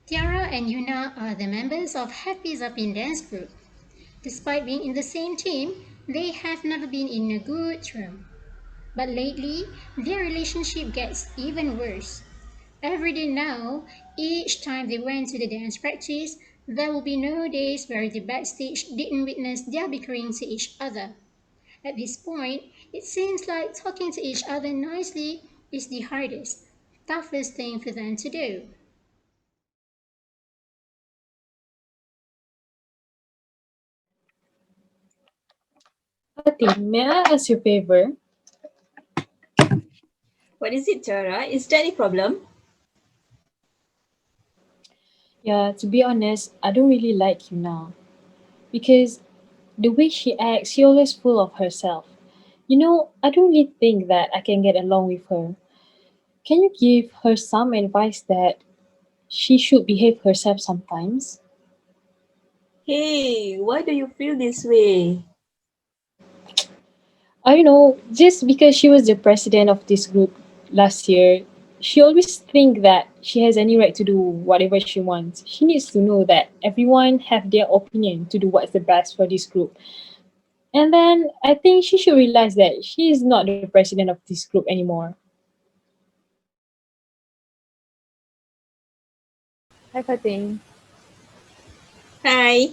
Tiara and Yuna are the members of Happy Zapping Dance Group. Despite being in the same team, they have never been in a good term. But lately, their relationship gets even worse. Every day now, each time they went to the dance practice, there will be no days where the backstage didn't witness their bickering to each other. At this point, it seems like talking to each other nicely is the hardest, toughest thing for them to do. Fatin, may I ask you a favor? What is it, Tara? Is there any problem? Yeah, to be honest, I don't really like you now. Because the way she acts, she always full of herself. I don't really think that I can get along with her. Can you give her some advice that she should behave herself sometimes? Hey, why do you feel this way? I don't know, just because she was the president of this group last year, she always think that she has any right to do whatever she wants. She needs to know that everyone have their opinion to do what's the best for this group. And then I think she should realize that she is not the president of this group anymore. Hi, Fatin. Hi.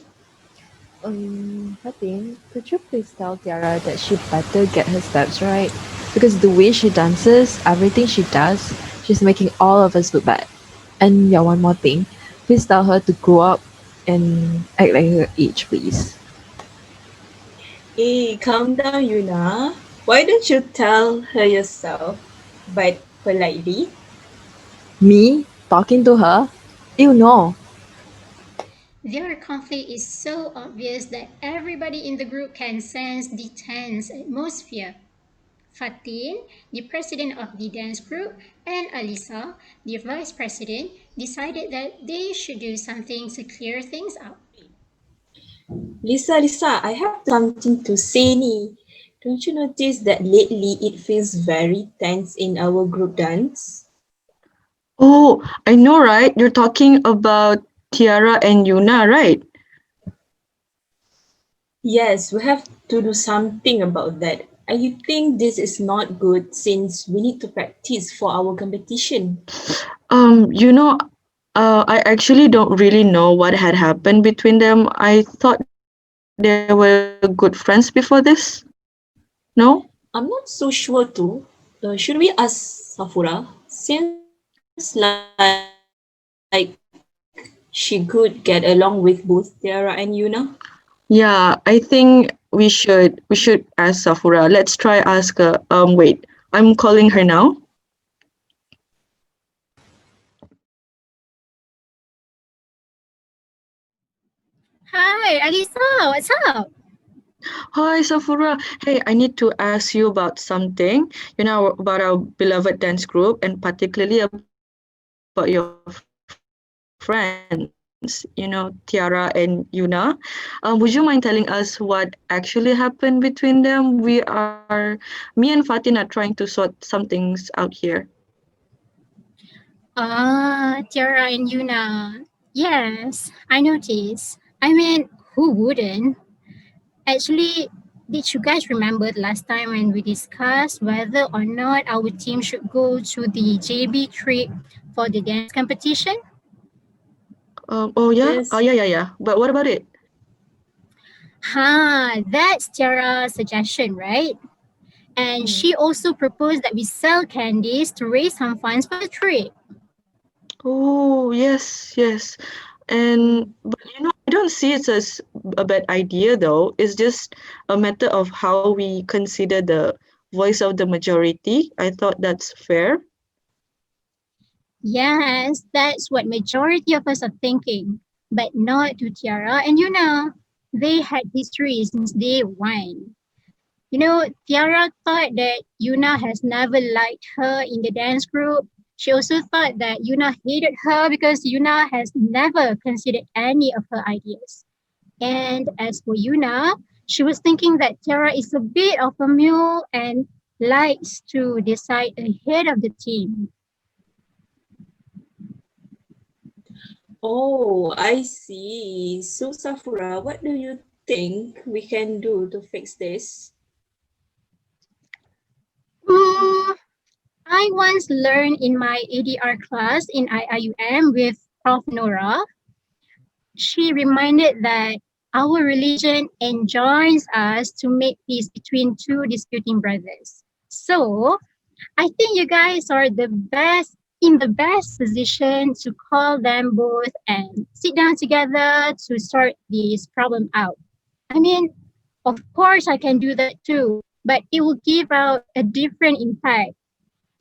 Fatin, could you please tell Tiara that she better get her steps right? Because the way she dances, everything she does, she's making all of us look bad. And yeah, one more thing. Please tell her to grow up and act like her age, please. Hey, calm down, Yuna. Why don't you tell her yourself, but politely? Me? Talking to her? Ew, no. Their conflict is so obvious that everybody in the group can sense the tense atmosphere. Fatin, the president of the dance group, and Alisa, the vice president, decided that they should do something to clear things up. Lisa, I have something to say ni. Don't you notice that lately it feels very tense in our group dance? Oh, I know, right? You're talking about Tiara and Yuna, right? Yes, we have to do something about that. I think this is not good since we need to practice for our competition. Um, you know, I actually don't really know what had happened between them. I thought they were good friends before this. No? I'm not so sure too. Should we ask Safura? Seems like she could get along with both Tiara and Yuna. Yeah, I think we should ask Safura. Let's try ask her. Wait, I'm calling her now. Hi, Alisa, what's up? Hi, Safura. Hey, I need to ask you about something. About our beloved dance group and particularly about your friends. Tiara and Yuna. Would you mind telling us what actually happened between them? Me and Fatin are trying to sort some things out here. Tiara and Yuna. Yes, I noticed. I mean, who wouldn't? Actually, did you guys remember last time when we discussed whether or not our team should go to the JB trip for the dance competition? Oh yeah? Oh Yes. yeah. But what about it? That's Tiara's suggestion, right? And Hmm. she also proposed that we sell candies to raise some funds for the trip. Oh yes. And but I don't see it as a bad idea though. It's just a matter of how we consider the voice of the majority. I thought that's fair. Yes, that's what majority of us are thinking, but not to Tiara and Yuna. They had history since day one. Tiara thought that Yuna has never liked her in the dance group. She also thought that Yuna hated her because Yuna has never considered any of her ideas. And as for Yuna, she was thinking that Tiara is a bit of a mule and likes to decide ahead of the team. Oh, I see. So, Safura, what do you think we can do to fix this? Mm, I once learned in my ADR class in IIUM with Prof. Nora. She reminded that our religion enjoins us to make peace between two disputing brothers. So I think you guys are the best position to call them both and sit down together to sort this problem out. I mean, of course I can do that too, but it will give out a different impact.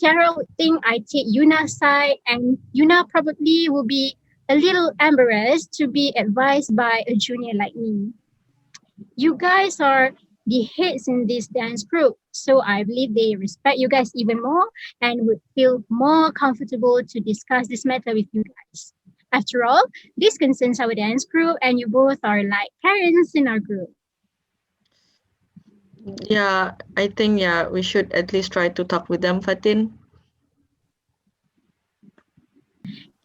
Tiara would think I take Yuna's side, and Yuna probably will be a little embarrassed to be advised by a junior like me. You guys are the heads in this dance group, so I believe they respect you guys even more and would feel more comfortable to discuss this matter with you guys. After all, this concerns our dance group, and you both are like parents in our group. Yeah, I think we should at least try to talk with them, Fatin.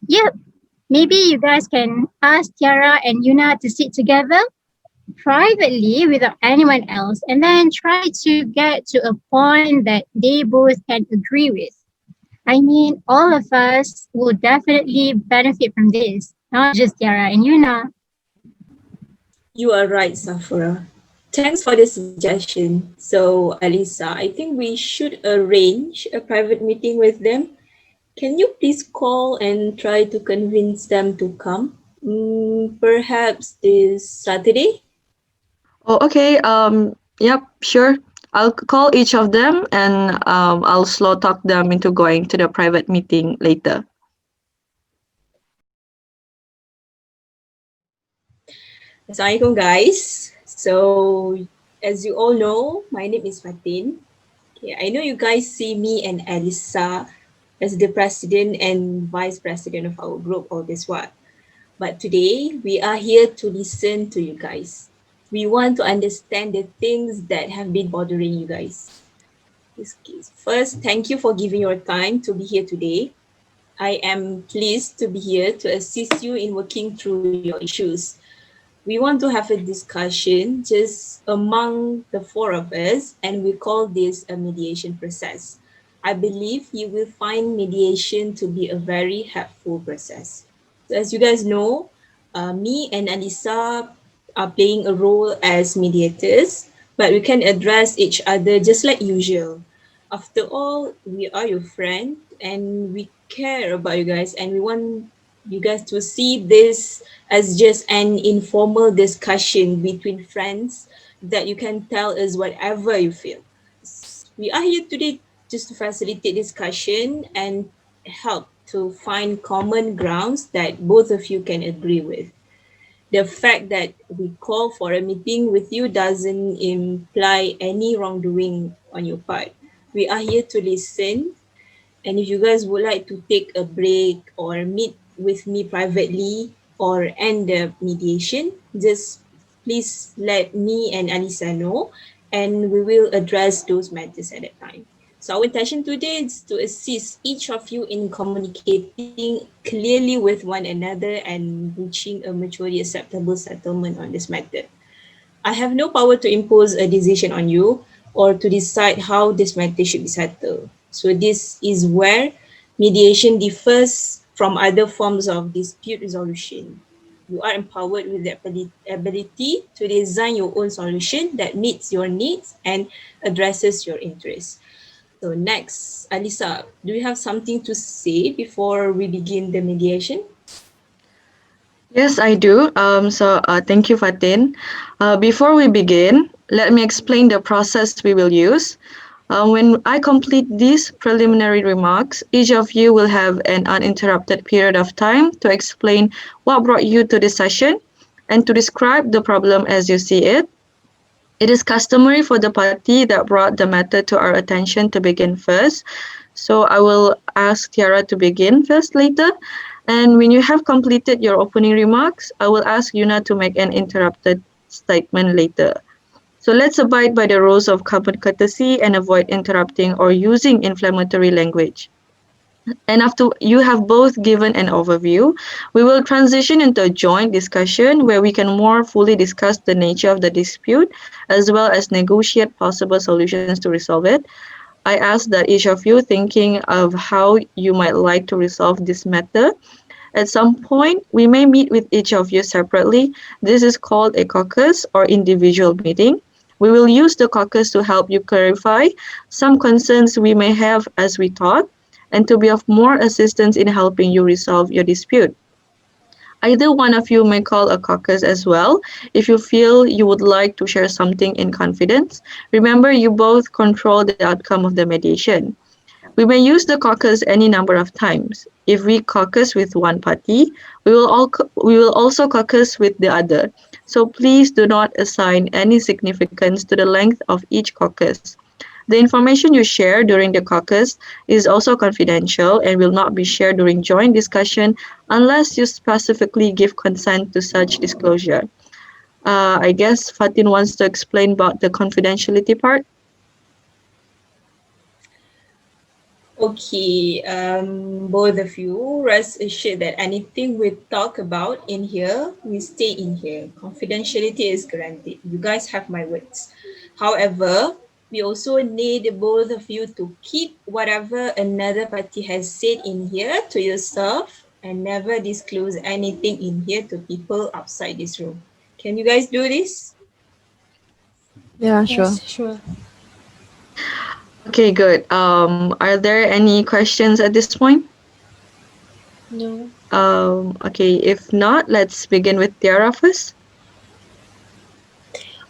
Yep, maybe you guys can ask Tiara and Yuna to sit together privately without anyone else and then try to get to a point that they both can agree with. I mean, all of us will definitely benefit from this, not just Tiara and Yuna. You are right, Safura. Thanks for the suggestion. So, Alisa, I think we should arrange a private meeting with them. Can you please call and try to convince them to come? Perhaps this Saturday? Oh, okay. Yep, sure. I'll call each of them and I'll slow talk them into going to the private meeting later. Assalamualaikum guys. So as you all know, my name is Fatin. Okay, I know you guys see me and Alisa as the president and vice president of our group all this while. But today we are here to listen to you guys. We want to understand the things that have been bothering you guys. First, thank you for giving your time to be here today. I am pleased to be here to assist you in working through your issues. We want to have a discussion just among the four of us, and we call this a mediation process. I believe you will find mediation to be a very helpful process. So as you guys know, me and Alisa are playing a role as mediators, but we can address each other just like usual. After all, we are your friend and we care about you guys, and we want you guys to see this as just an informal discussion between friends that you can tell us whatever you feel. We are here today just to facilitate discussion and help to find common grounds that both of you can agree with. The fact that we call for a meeting with you doesn't imply any wrongdoing on your part. We are here to listen, and if you guys would like to take a break or meet with me privately or end the mediation, just please let me and Alisa know, and we will address those matters at that time. So our intention today is to assist each of you in communicating clearly with one another and reaching a mutually acceptable settlement on this matter. I have no power to impose a decision on you or to decide how this matter should be settled. So this is where mediation differs from other forms of dispute resolution. You are empowered with the ability to design your own solution that meets your needs and addresses your interests. So next, Alisa, do you have something to say before we begin the mediation? Yes, I do. Thank you, Fatin. Before we begin, let me explain the process we will use. When I complete these preliminary remarks, each of you will have an uninterrupted period of time to explain what brought you to this session and to describe the problem as you see it. It is customary for the party that brought the matter to our attention to begin first. So I will ask Tiara to begin first later. And when you have completed your opening remarks, I will ask Yuna to make an interrupted statement later. So let's abide by the rules of common courtesy and avoid interrupting or using inflammatory language. And after you have both given an overview, we will transition into a joint discussion where we can more fully discuss the nature of the dispute as well as negotiate possible solutions to resolve it. I ask that each of you thinking of how you might like to resolve this matter. At some point, we may meet with each of you separately. This is called a caucus or individual meeting. We will use the caucus to help you clarify some concerns we may have as we talk and to be of more assistance in helping you resolve your dispute. Either one of you may call a caucus as well if you feel you would like to share something in confidence. Remember, you both control the outcome of the mediation. We may use the caucus any number of times. If we caucus with one party, we will also caucus with the other. So please do not assign any significance to the length of each caucus. The information you share during the caucus is also confidential and will not be shared during joint discussion unless you specifically give consent to such disclosure. I guess Fatin wants to explain about the confidentiality part. Okay, both of you, rest assured that anything we talk about in here, we stay in here. Confidentiality is granted. You guys have my words. However, we also need both of you to keep whatever another party has said in here to yourself and never disclose anything in here to people outside this room. Can you guys do this? Yeah, sure. Yes, sure. Okay, good. Are there any questions at this point? No. Okay, if not, let's begin with Tiara first.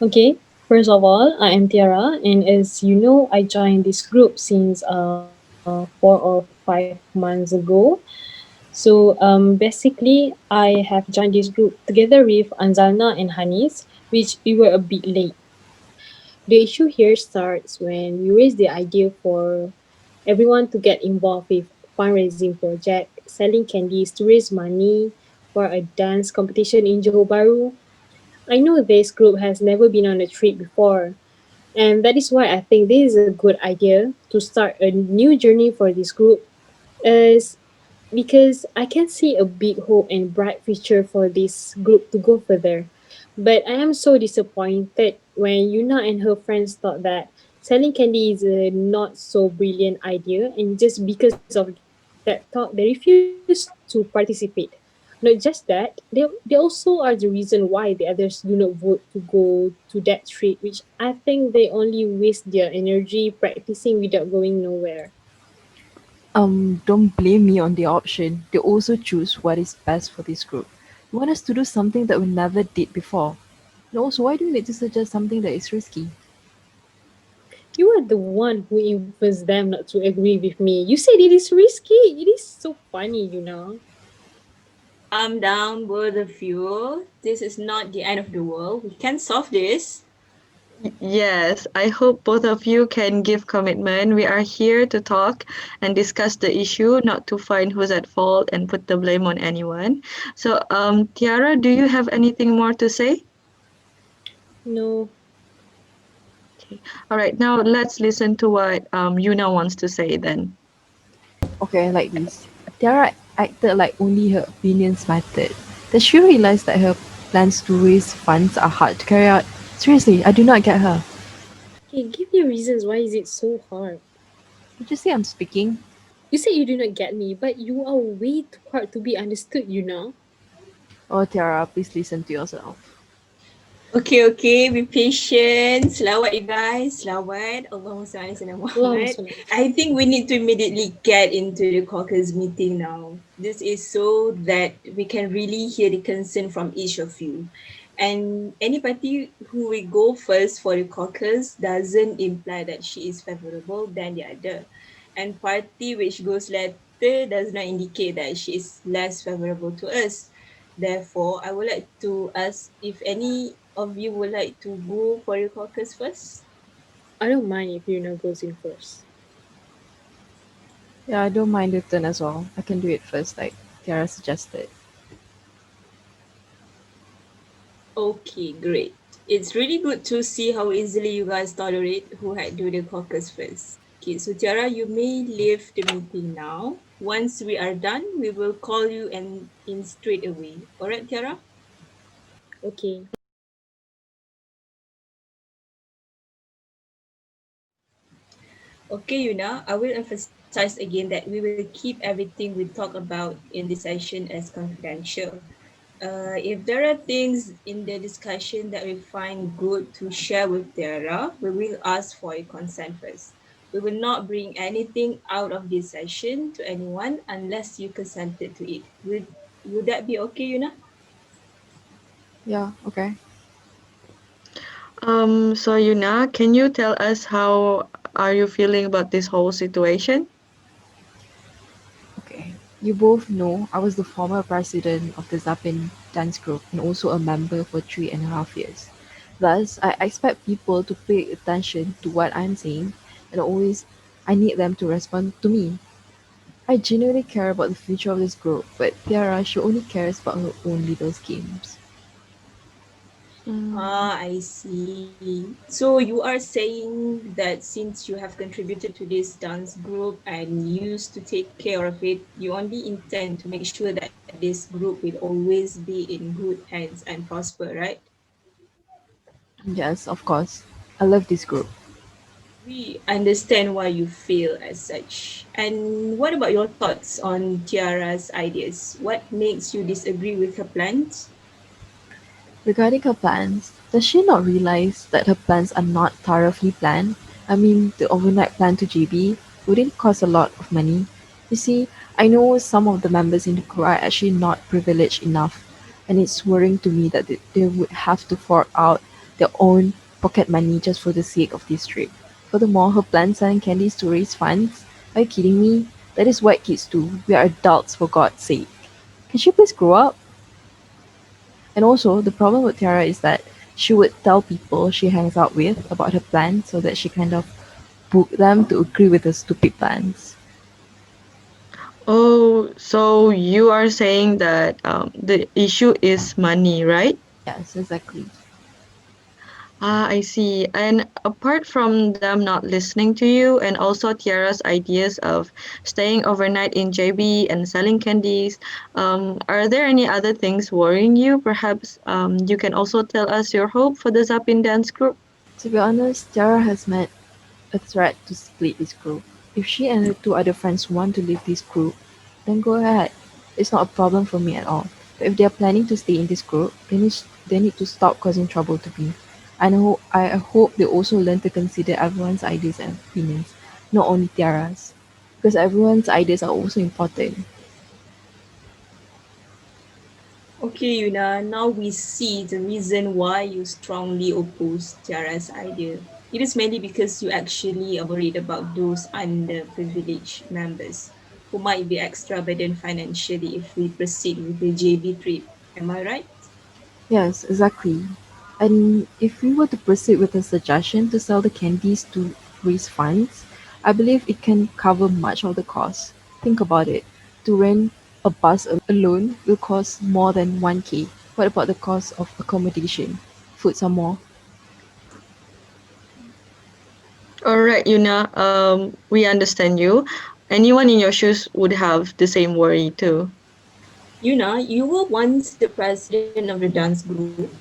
Okay, first of all, I am Tiara, and as you know, I joined this group since 4 or 5 months ago. So basically, I have joined this group together with Anzalna and Hanis, which we were a bit late. The issue here starts when we raise the idea for everyone to get involved with fundraising project, selling candies to raise money for a dance competition in Johor Bahru. I know this group has never been on a trip before, and that is why I think this is a good idea to start a new journey for this group. Is because I can see a big hope and bright future for this group to go further. But I am so disappointed when Yuna and her friends thought that selling candy is a not so brilliant idea, and just because of that thought, they refused to participate. Not just that, they also are the reason why the others do not vote to go to that trip, which I think they only waste their energy practicing without going nowhere. Don't blame me on the option. They also choose what is best for this group. You want us to do something that we never did before. And also, why do you need to suggest something that is risky? You are the one who influenced them not to agree with me. You said it is risky. It is so funny, you know. Calm down, both of you. This is not the end of the world. We can solve this. Yes, I hope both of you can give commitment. We are here to talk and discuss the issue, not to find who's at fault and put the blame on anyone. So, Tiara, do you have anything more to say? No. All right, now let's listen to what Yuna wants to say then. Okay, like this. Tiara acted like only her opinions mattered. Does she realize that her plans to raise funds are hard to carry out? Seriously, I do not get her. Okay, give me reasons why is it so hard. Did you see I'm speaking? You say you do not get me, but you are way too hard to be understood, you know. Oh, Tiara, please listen to yourself. Okay, be patient. Selawat you guys. Selawat. Allahumma salli ala Allahumma Muhammad. salli. I think we need to immediately get into the caucus meeting now. This is so that we can really hear the concern from each of you. And any party who will go first for the caucus doesn't imply that she is favorable than the other. And party which goes later does not indicate that she is less favorable to us. Therefore, I would like to ask if any of you would like to go for the caucus first. I don't mind if Yuna goes in first. Yeah, I don't mind your turn as well. I can do it first, like Tiara suggested. Okay, great. It's really good to see how easily you guys tolerate who had do the caucus first. Okay, so Tiara, you may leave the meeting now. Once we are done, we will call you and in straight away. All right, Tiara? Okay. Okay, Yuna, I will emphasize again that we will keep everything we talk about in this session as confidential. If there are things in the discussion that we find good to share with Tiara, we will ask for your consent first. We will not bring anything out of this session to anyone unless you consented to it. Would that be okay, Yuna? Yeah, okay. So Yuna, can you tell us how are you feeling about this whole situation? Okay. You both know I was the former president of the Zapin dance group and also a member for 3.5 years. Thus, I expect people to pay attention to what I'm saying and always I need them to respond to me. I genuinely care about the future of this group, but Tiara, she only cares about her own little schemes. Mm. Ah, I see. So you are saying that since you have contributed to this dance group and used to take care of it, you only intend to make sure that this group will always be in good hands and prosper, right? Yes, of course. I love this group. We understand why you feel as such. And what about your thoughts on Tiara's ideas? What makes you disagree with her plans? Regarding her plans, does she not realize that her plans are not thoroughly planned? I mean, the overnight plan to JB wouldn't cost a lot of money. You see, I know some of the members in the crew are actually not privileged enough, and it's worrying to me that they would have to fork out their own pocket money just for the sake of this trip. Furthermore, her plans selling candies to raise funds? Are you kidding me? That is what kids do. We are adults, for God's sake. Can she please grow up? And also, the problem with Tiara is that she would tell people she hangs out with about her plans so that she kind of book them to agree with her stupid plans. Oh, so you are saying that the issue is money, right? Yes, exactly. Ah, I see. And apart from them not listening to you, and also Tiara's ideas of staying overnight in JB and selling candies, are there any other things worrying you? Perhaps you can also tell us your hope for the Zapin dance group. To be honest, Tiara has met a threat to split this group. If she and her two other friends want to leave this group, then go ahead. It's not a problem for me at all. But if they are planning to stay in this group, they need to stop causing trouble to me. I hope they also learn to consider everyone's ideas and opinions, not only Tiara's. Because everyone's ideas are also important. Okay, Yuna, now we see the reason why you strongly oppose Tiara's idea. It is mainly because you actually are worried about those underprivileged members who might be extra burdened financially if we proceed with the JB trip. Am I right? Yes, exactly. And if we were to proceed with the suggestion to sell the candies to raise funds, I believe it can cover much of the cost. Think about it. To rent a bus alone will cost more than 1K. What about the cost of accommodation? Food some more. All right, Yuna, we understand you. Anyone in your shoes would have the same worry too. Yuna, you were once the president of the dance group.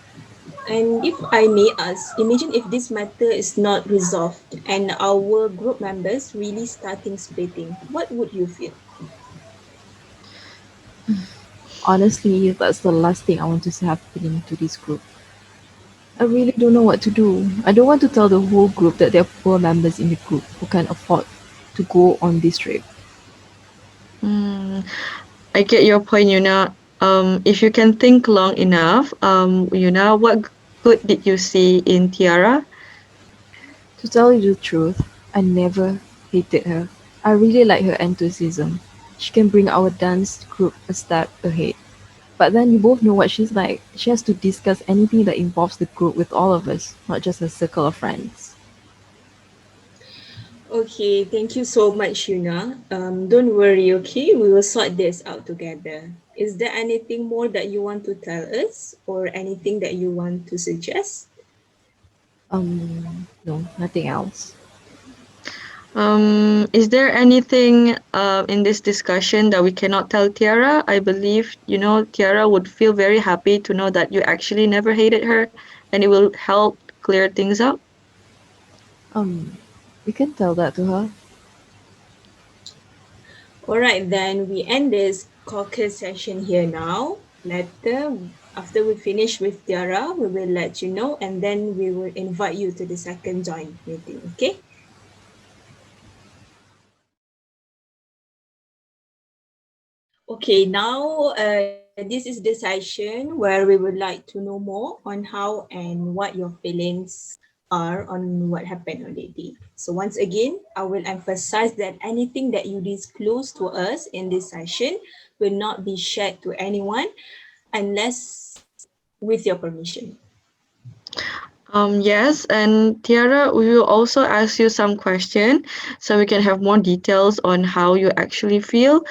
And if I may ask, imagine if this matter is not resolved and our group members really starting splitting. What would you feel? Honestly, that's the last thing I want to see happening to this group. I really don't know what to do. I don't want to tell the whole group that there are poor members in the group who can afford to go on this trip. Mm, I get your point, Yuna. If you can think long enough, Yuna, what good did you see in Tiara? To tell you the truth, I never hated her. I really like her enthusiasm. She can bring our dance group a step ahead. But then you both know what she's like. She has to discuss anything that involves the group with all of us, not just a circle of friends. Okay, thank you so much, Yuna. Don't worry, okay? We will sort this out together. Is there anything more that you want to tell us or anything that you want to suggest? No, nothing else. Is there anything in this discussion that we cannot tell Tiara? I believe, Tiara would feel very happy to know that you actually never hated her and it will help clear things up. We can tell that to her. All right, then we end this caucus session here now. Later, after we finish with Tiara, we will let you know and then we will invite you to the second joint meeting, okay? Okay, now this is the session where we would like to know more on how and what your feelings are on what happened on that day. So once again, I will emphasize that anything that you disclose to us in this session will not be shared to anyone unless with your permission. Yes, and Tiara, we will also ask you some question so we can have more details on how you actually feel.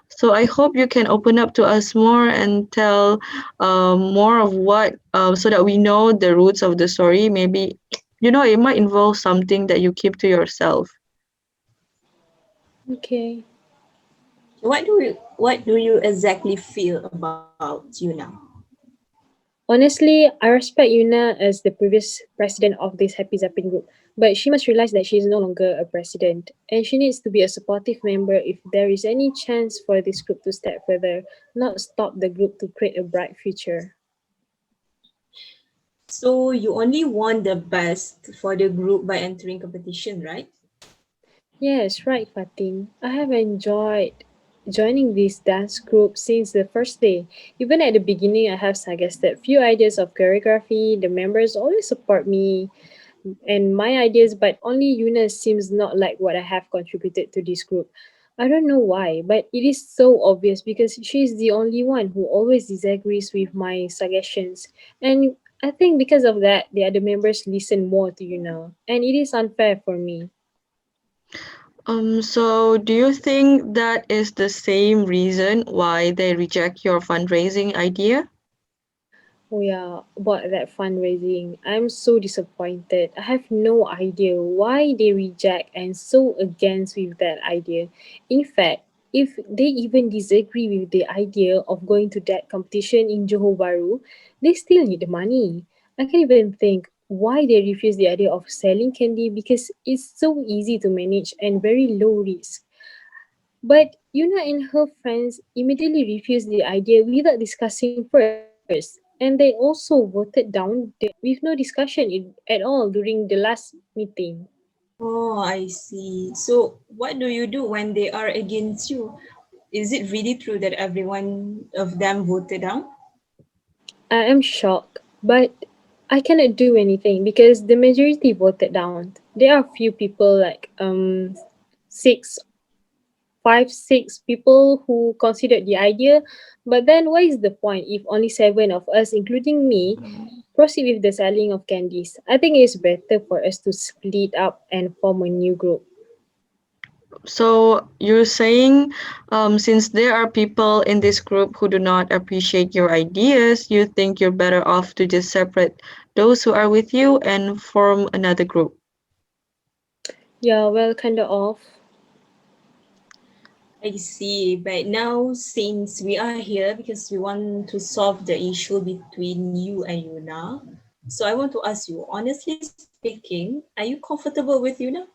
So I hope you can open up to us more and tell more of what, so that we know the roots of the story. Maybe, it might involve something that you keep to yourself. Okay. What do you exactly feel about you now? Honestly, I respect Yuna as the previous president of this Happy Zapping group, but she must realize that she is no longer a president, and she needs to be a supportive member if there is any chance for this group to step further, not stop the group to create a bright future. So you only want the best for the group by entering competition, right? Yes, right, Patin. I have enjoyed joining this dance group since the first day. Even at the beginning, I have suggested few ideas of choreography. The members always support me and my ideas, but only Yuna seems not like what I have contributed to this group. I don't know why, but it is so obvious because she is the only one who always disagrees with my suggestions. And I think because of that, the other members listen more to Yuna, and it is unfair for me. So do you think that is the same reason why they reject your fundraising idea? Oh yeah, about that fundraising. I'm so disappointed. I have no idea why they reject and so against with that idea. In fact, if they even disagree with the idea of going to that competition in Johor Bahru, they still need the money. I can even think why they refuse the idea of selling candy because it's so easy to manage and very low risk. But Yuna and her friends immediately refused the idea without discussing first, and they also voted down with no discussion at all during the last meeting. Oh, I see. So what do you do when they are against you? Is it really true that everyone of them voted down? I am shocked, but I cannot do anything because the majority voted down. There are few people like six 5, 6 people who considered the idea. But then, what is the point if only 7 of us, including me, proceed with the selling of candies? I think it's better for us to split up and form a new group. So you're saying, since there are people in this group who do not appreciate your ideas, you think you're better off to just separate those who are with you and form another group. Yeah, well, kind of off. I see. But now, since we are here because we want to solve the issue between you and Yuna, so I want to ask you, honestly speaking, are you comfortable with Yuna?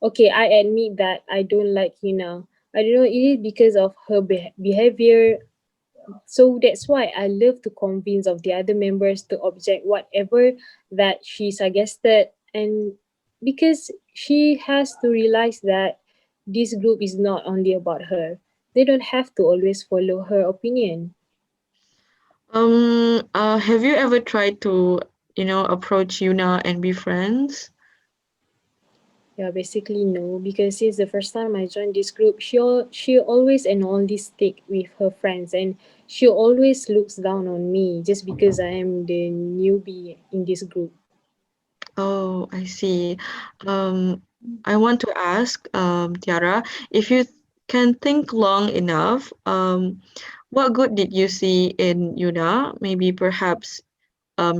Okay, I admit that I don't like you now. I don't know, it is because of her behavior. So that's why I love to convince of the other members to object whatever that she suggested, and because she has to realize that this group is not only about her. They don't have to always follow her opinion. Have you ever tried to, approach Yuna and be friends? Yeah, basically no, because since the first time I joined this group, she always and only stick with her friends, and she always looks down on me just because I am the newbie in this group. Oh, I see. Um, I want to ask, Tiara, if you can think long enough, what good did you see in Yuna? Maybe perhaps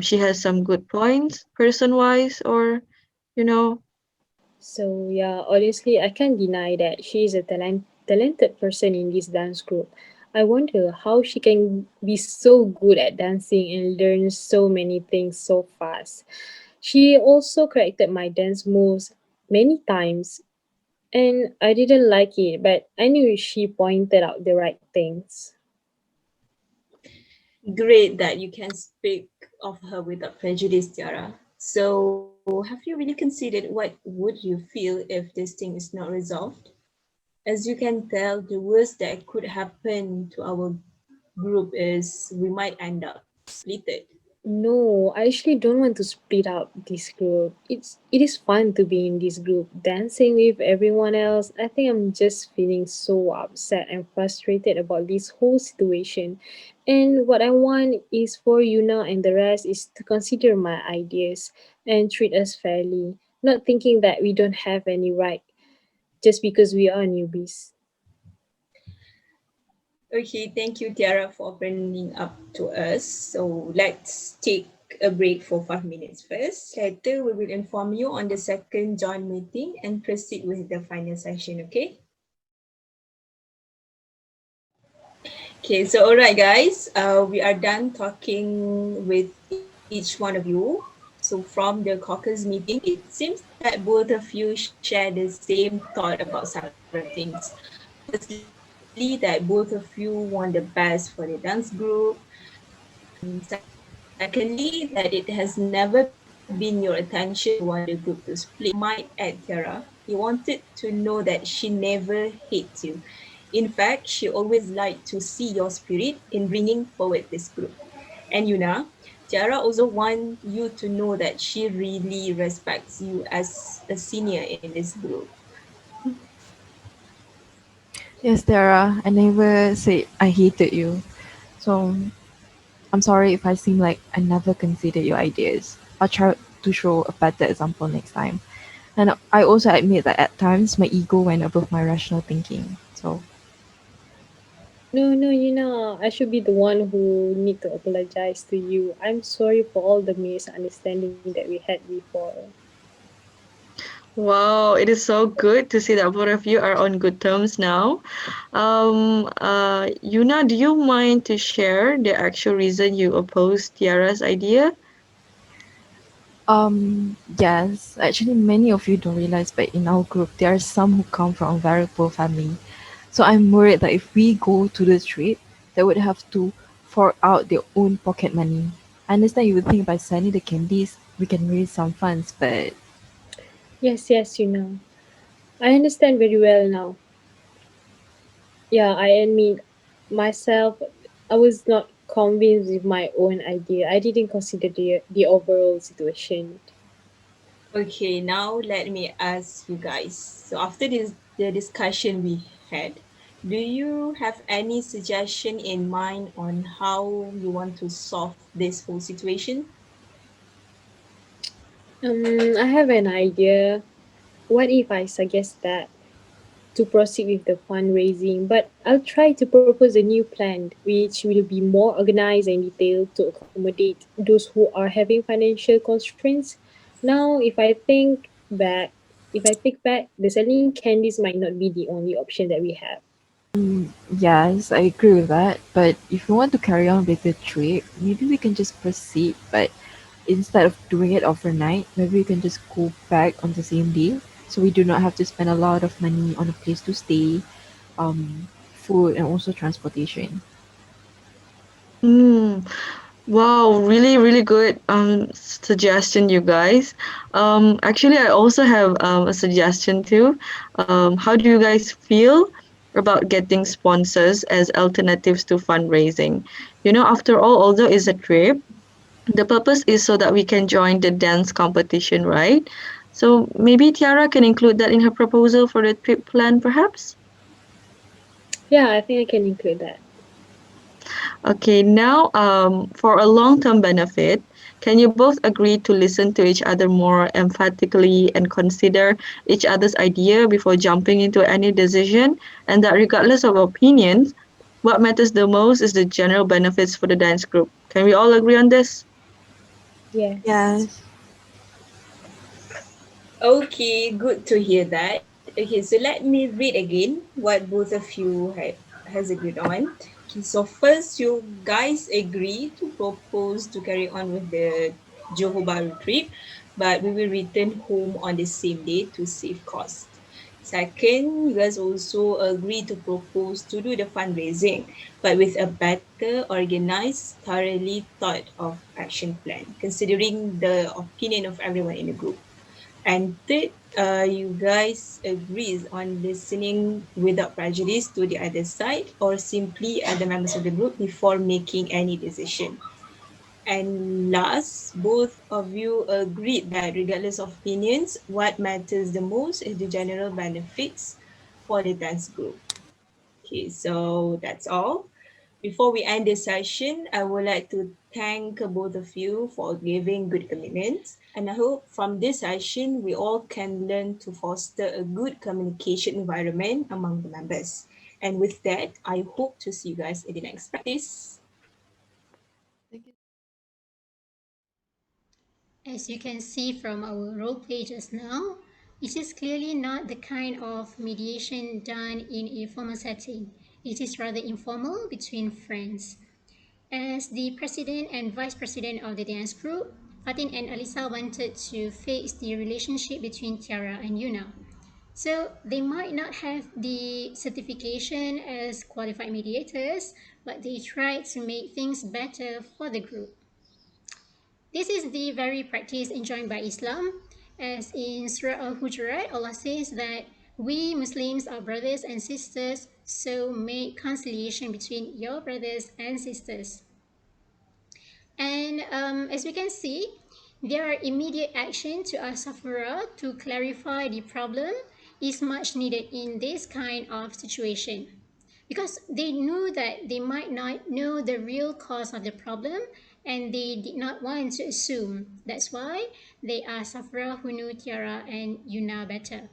she has some good points person-wise, or you know. So yeah, honestly, I can't deny that she is a talented person in this dance group. I wonder how she can be so good at dancing and learn so many things so fast. She also corrected my dance moves many times, and I didn't like it, but I knew she pointed out the right things. Great that you can speak of her without prejudice, Tiara. So, have you really considered what would you feel if this thing is not resolved? As you can tell, the worst that could happen to our group is we might end up splitted. No, I actually don't want to split up this group. It is fun to be in this group, dancing with everyone else. I think I'm just feeling so upset and frustrated about this whole situation. And what I want is for Yuna and the rest is to consider my ideas and treat us fairly, not thinking that we don't have any right just because we are newbies. Okay, thank you, Tiara, for opening up to us. So let's take a break for 5 minutes first. Later, we will inform you on the second joint meeting and proceed with the final session, okay? Okay, so all right, guys, we are done talking with each one of you. So from the caucus meeting, it seems that both of you share the same thought about several things. Firstly, that both of you want the best for the dance group. Secondly, that it has never been your intention to want the group to split. And I might add, Tiara, you wanted to know that she never hates you. In fact, she always liked to see your spirit in bringing forward this group. And Yuna, Tiara also want you to know that she really respects you as a senior in this group. Yes, Tara, I never said I hated you. So I'm sorry if I seem like I never considered your ideas. I'll try to show a better example next time. And I also admit that at times my ego went above my rational thinking. So No, no, I should be the one who need to apologize to you. I'm sorry for all the misunderstanding that we had before. Wow, it is so good to see that both of you are on good terms now. Yuna, do you mind to share the actual reason you opposed Tiara's idea? yes, actually many of you don't realize, but in our group there are some who come from a very poor family. So I'm worried that if we go to the trip, they would have to fork out their own pocket money. I understand you would think by sending the candies we can raise some funds, but Yes, yes, I understand very well now. Yeah, I admit myself, I was not convinced with my own idea. I didn't consider the overall situation. Okay, now let me ask you guys. So after this the discussion we had, do you have any suggestion in mind on how you want to solve this whole situation? I have an idea. What if I suggest that to proceed with the fundraising, but I'll try to propose a new plan which will be more organized and detailed to accommodate those who are having financial constraints. Now, if I think back, the selling candies might not be the only option that we have. yes, I agree with that. But if you want to carry on with the trip, maybe we can just proceed, but instead of doing it overnight, maybe we can just go back on the same day. So we do not have to spend a lot of money on a place to stay, food, and also transportation. Mm, wow, really, really good suggestion, you guys. Actually, I also have a suggestion too. How do you guys feel about getting sponsors as alternatives to fundraising? You know, after all, although it's a trip, the purpose is so that we can join the dance competition, right? So maybe Tiara can include that in her proposal for the trip plan, perhaps? Yeah, I think I can include that. Okay, now for a long-term benefit, can you both agree to listen to each other more emphatically and consider each other's idea before jumping into any decision? And that regardless of opinions, what matters the most is the general benefits for the dance group. Can we all agree on this? Yes. Yes. Okay, good to hear that. Okay, so let me read again what both of you has agreed on. Okay, so first, you guys agree to propose to carry on with the Johor Bahru trip, but we will return home on the same day to save cost. Second, you guys also agree to propose to do the fundraising, but with a better organized, thoroughly thought of action plan, considering the opinion of everyone in the group. And third, you guys agrees on listening without prejudice to the other side or simply other members of the group before making any decision. And last, both of you agreed that regardless of opinions, what matters the most is the general benefits for the dance group. Okay, so that's all. Before we end this session, I would like to thank both of you for giving good commitments. And I hope from this session, we all can learn to foster a good communication environment among the members. And with that, I hope to see you guys in the next practice. Thank you. As you can see from our role play just now, it is clearly not the kind of mediation done in a formal setting. It is rather informal between friends. As the president and vice president of the dance group, Fatin and Alisa wanted to fix the relationship between Tiara and Yuna. So they might not have the certification as qualified mediators, but they tried to make things better for the group. This is the very practice enjoined by Islam, as in Surah Al-Hujurat, Allah says that we Muslims are brothers and sisters, so make conciliation between your brothers and sisters. And as we can see, there are immediate action to ask Safura to clarify the problem is much needed in this kind of situation. Because they knew that they might not know the real cause of the problem and they did not want to assume. That's why they asked Safra who knew Tiara and Yuna better.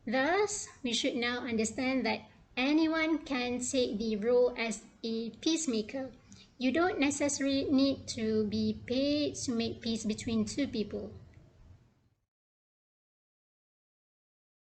Thus, we should now understand that anyone can take the role as a peacemaker. You don't necessarily need to be paid to make peace between two people.